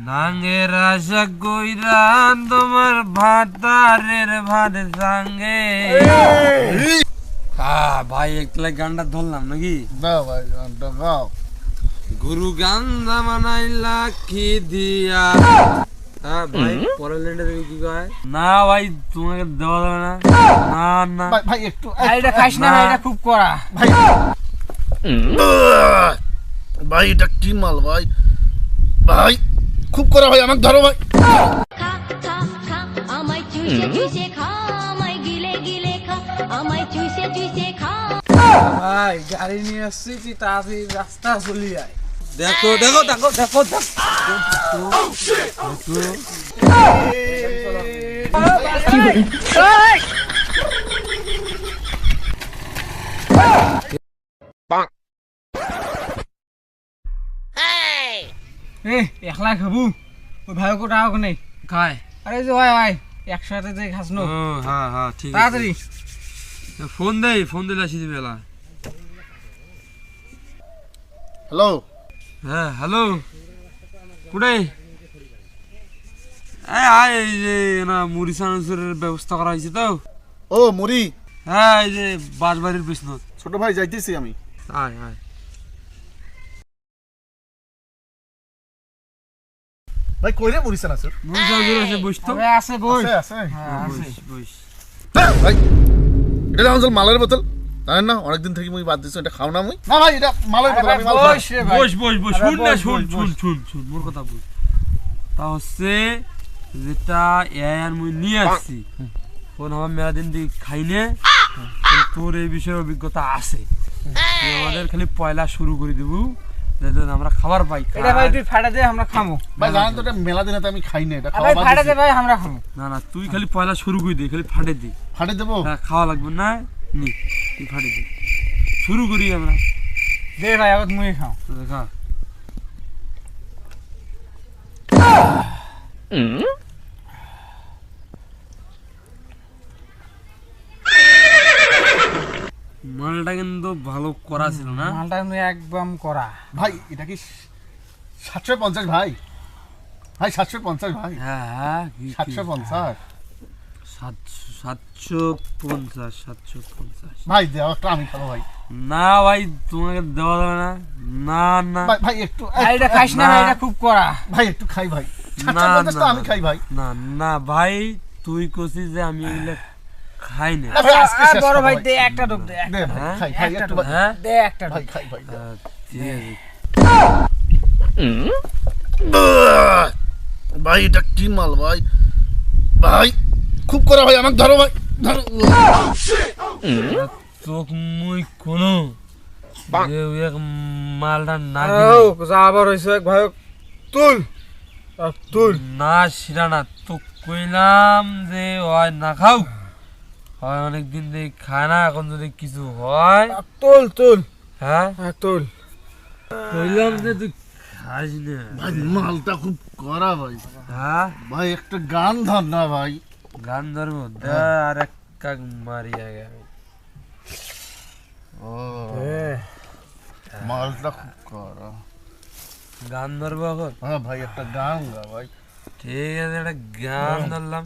নাঙ্গের আশা কইরা তোমার ভাতারের ভাত সঙ্গে। ভাই একলা গানটা ধরলাম নাকি? দাও ভাই গানটা গাও। গুরু গান জামানাইলা কি দিয়া। হ্যাঁ ভাই পরের লাইনটা তুমি কি কয়? না ভাই তোমাকে দেওয়া যাবে না। না না ভাই একটু এটা খাইস না ভাই, এটা খুব কড়া ভাই। ভাই এটা কি মাল ভাই? ভাই খুব করা ভাই, আমাকে ধরো ভাই। খা খা খা আমায় চুষে চুষে খা, আমায় গিলে গিলে খা, আমায় চুষে চুষে খা। ভাই গাড়ি নিয়ে আসছি, তুই তাড়াতাড়ি রাস্তা চলি আয়। দেখো দেখো দেখো দেখো একলা খাবো, ওই ভাই কোটা হোক নেই খায়। আরে যে ভাই ভাই একসাথে যে খাস নো। হ্যাঁ হ্যাঁ ঠিক আছে, তাড়াতাড়ি ফোন দিলে আসি বেলা। হ্যালো হ্যাঁ হ্যালো, কুড়ে এই যে না মুড়ি চানাচুরের ব্যবস্থা করা হয়েছে তো। ও মুড়ি? হ্যাঁ এই যে বাঁশবাড়ির পিছনত। ছোট ভাই যাইতেছি আমি। আয় আয় ভাই কইরে মুড়ি চান আছে? মুড়ি চানাচুর আছে, বসতো আরে আছে বই আছে আছে। হ্যাঁ আছে। বস। ভাই এটা আমাদের মালের বোতল, জানেন না? অনেকদিন থেকে মুই বাদ দিছি, এটা খাও না মুই। না ভাই এটা মালের বোতল, আমি মাল খাই। বস রে ভাই, বস বস বস, আরে শুন না বস, শুন বস, শুন বস। শুন শুন মোর কথা বল। তা হচ্ছে যেটা আর মুই নিয়ে আসছি, কোন আমার মেলা দিন দিয়ে খাই নে, তোর এই বিষয়ে অভিজ্ঞতা আছে। তুই আমাদের খালি পয়লা শুরু করে দেবো, যাতে আমরা খাবার পাই। এটা ভাই তুই ফাটা দে, আমরা খামো। ভাই জানেন তো এটা মেলা দিনে তো আমি খাই না, এটা ভাই খাওয়া বাদ ফাটা দে দিছি। ভাই, আমরা খামো। না না তুই খালি পয়লা শুরু করে দে, খালি ফাটে দি। ফাটে দেবো? হ্যাঁ খাওয়া লাগবে না, নি তুই ফাটে দি, শুরু করি আমরা। দে ভাই আবার মুই খাও। দেখা মালটা কিন্তু ভালো করা ছিল না? মালটা কিন্তু একদম কড়া। ভাই এটা কি 750 ভাই? ভাই 750 ভাই, হ্যাঁ হ্যাঁ 750 750 ভাই দেওয়া একটা আমি খাবো ভাই। না ভাই তোমাকে দেওয়া যাবে না। না না ভাই ভাই একটু ভাই এটা খাইস না ভাই, এটা খুব কড়া। ভাই একটু খাই ভাই। না 750 তো না আমি খাই ভাই। না না ভাই তুই কছিস যে আমি এগুলো খাই না। ভাই আজকে শেষ বড় খাবো ভাই ভাই। দে একটা ডোব দে, দে ভাই, হ্যাঁ? খাই খাই একটু ভাই। হ্যাঁ দে একটা ভাই ডোব। খাই ভাই দে। ঠিক আছে। ভাই এটা কি মাল ভাই? ভাই খুব করা ভাই, আমাকে ধরো ভাই, ধরো। চোখ মুই কোনো যে এক মালটা না ও যা আবার হইছে এক ভাই, তুল তুল। না সেটা না তো কইলাম যে হয় না খাও, হয় অনেকদিন থেকে খায় না, এখন যদি কিছু হয়। তুল তুল হ্যাঁ তুল। কইলাম যে তুই খাস না। ভাই মালটা খুব করা ভাই। হ্যাঁ ভাই একটা গান ধর না ভাই। গান ধরবো দে, আর এক কাক মারিয়া গেল। ও মালটা খুব করা। গান ধরবো এখন? হ্যাঁ ভাই একটা গান গা ভাই। ঠিক আছে একটা গান ধরলাম।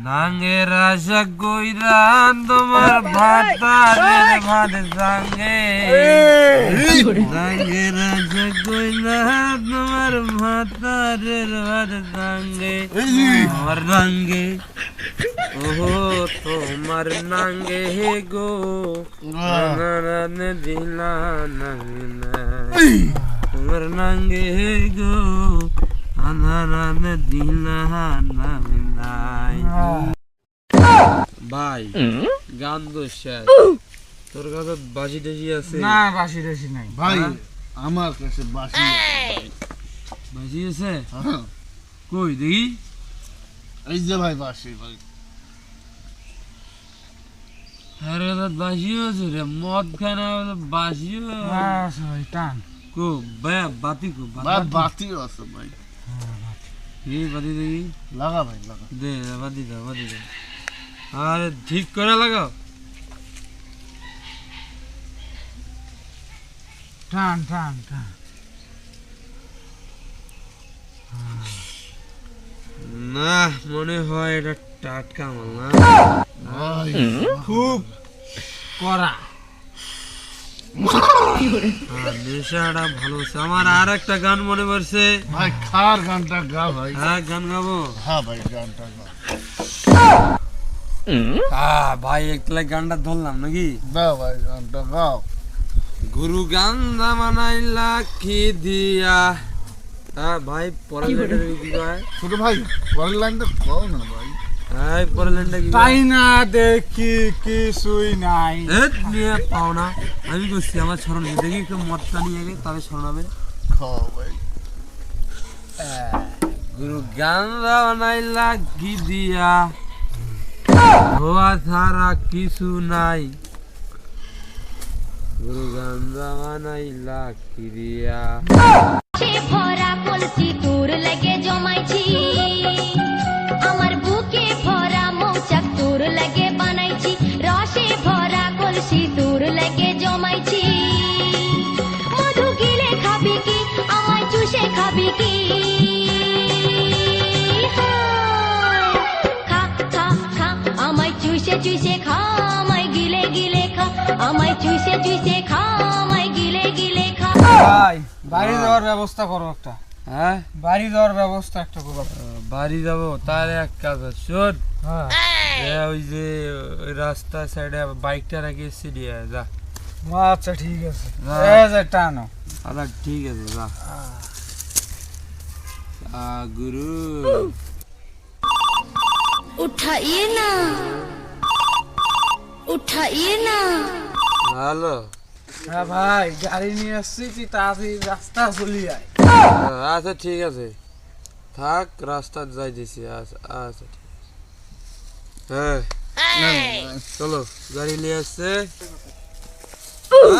নাঙ্গের আশা কইরা তোমার ভাতারের ভাত সঙ্গে। নাঙ্গের আশা কইরা তোমার ভাতারের ভাত সঙ্গে। আমার নাঙ্গে ওহো তোমার নাঙ্গে হে গো, নারানে দিলা না তোমার নাঙ্গে হে গো, আনারানে দিলা না। ভাই গান তো শেষ, তোর কাছে বাসি টাসি আছে? না বাসি টাসি নাই ভাই আমার কাছে বাসি বাসি আছে? হ্যাঁ। কই দেখি। এই যে ভাই বাসি ভাই। আরে বাসিও আছে রে, মদ খানা বাসিও। ভাই টান কো ভাই বাতি কো ভাই বাতিও আছে ভাই। এই বাতি দেখি, লাগা ভাই লাগা। দে বাতি দাও বাতি দাও। আরে ঠিক করে লাগাও। টান টান টান। না মনে হয় এটা টাটকা মাল না ভাই খুব কড়া। নেশাটা ভালো হচ্ছে। আমার আর একটা গান মনে পড়ছে। ভাই খার গানটা গা ভাই। হ্যাঁ গান গাবো। হ্যাঁ ভাই গানটা গা। ভাই একলা গানটা ধরলাম নাকি? দাও ভাই গানটা গাও। গুরু গান্ধা মানাইলা কি দিয়া। হ্যাঁ ভাই পরের লাইনটা কি কয়? ছোট ভাই পরের লাইনটা কও না ভাই। হ্যাঁ পরের লাইনটা কি কয়? তাই না দেখি কিছুই নাই। এত নিয়ে পাও না। আমি বলছি আমার স্মরণ নেই। দেখি একটু মদটা নিয়ে গে তবে স্মরণ হবে। খাও ভাই। গুরু গান্ধা মানাইলা কি দিয়া। ধোয়া ছাড়া কিছু নাই। গুরু গান্ধা মানাইলা কি দিয়া। সে ভরা কলসি তোর লাগে জমাইছি, আমার বুকে ভরা মৌচাক তোর লাগে বানাইছি, রসে ভরা কলসি তোর লাগে জমাইছি। মধু গিলে খাবি কি, আমায় চুষে খাবি কি? খা খা খা আমায় চুষে চুষে খা, আমায় গিলে গিলে খা, আমায় চুষে চুষে খা, আমায় গিলে গিলে খা। ভাই বাড়ি যাওয়ার ব্যবস্থা করো একটা। হ্যাঁ বাড়ি যাওয়ার ব্যবস্থা একটা করো। বাড়ি যাবো তাহলে এক কাজ আছে শোন। হ্যাঁ ওই যে ওই রাস্তার সাইডে বাইকটা রাখি সিডিয়ে যা। আচ্ছা ঠিক আছে। হ্যাঁ। এই যে টানো। আচ্ছা ঠিক আছে যা। গুরু उठाइए ना, उठाइए ना। হ্যালো। হ্যাঁ ভাই গাড়ি নিয়ে আসছি, তুই তাড়াতাড়ি রাস্তা চলি আয়। আচ্ছা ঠিক আছে থাক রাস্তা যাই দিছি। আচ্ছা আচ্ছা ঠিক আছে। হ্যাঁ চলো গাড়ি নিয়ে আসছে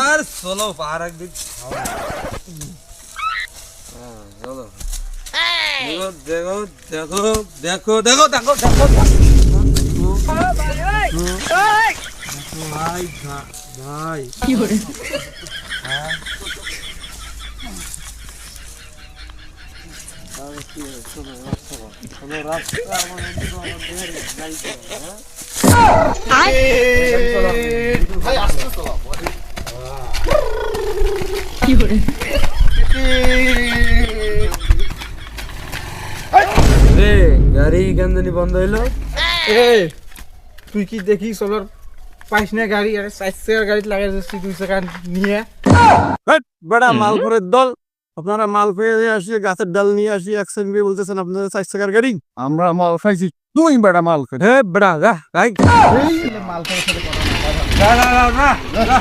আর চলো আর একদিন চলো। দেখো দেখো দেখো দেখো দেখো দেখো ভাই ভাই ভাই আসতে চলো। রে গাড়ি গান্দানি বন্ধ হইলো। এ তুই কি দেখি চলার পাইস না গাড়ি? আরে 4 চাকার গাড়ি লাগাই দিচ্ছি 2 চাকা নিয়ে। বেটা মালপুরের দল, আপনারা মাল পেয়ে আসি গাছের ডাল নিয়ে আসি অ্যাক্সিডেন্ট দিয়ে বলতেছেন আপনাদের 4 চাকার গাড়ি। আমরা মাল খাইছি, তুই বেটা মাল খাই। হে বেড়া যা ভাই এই মাল খাওয়ার সাথে কথা না। যা যা যা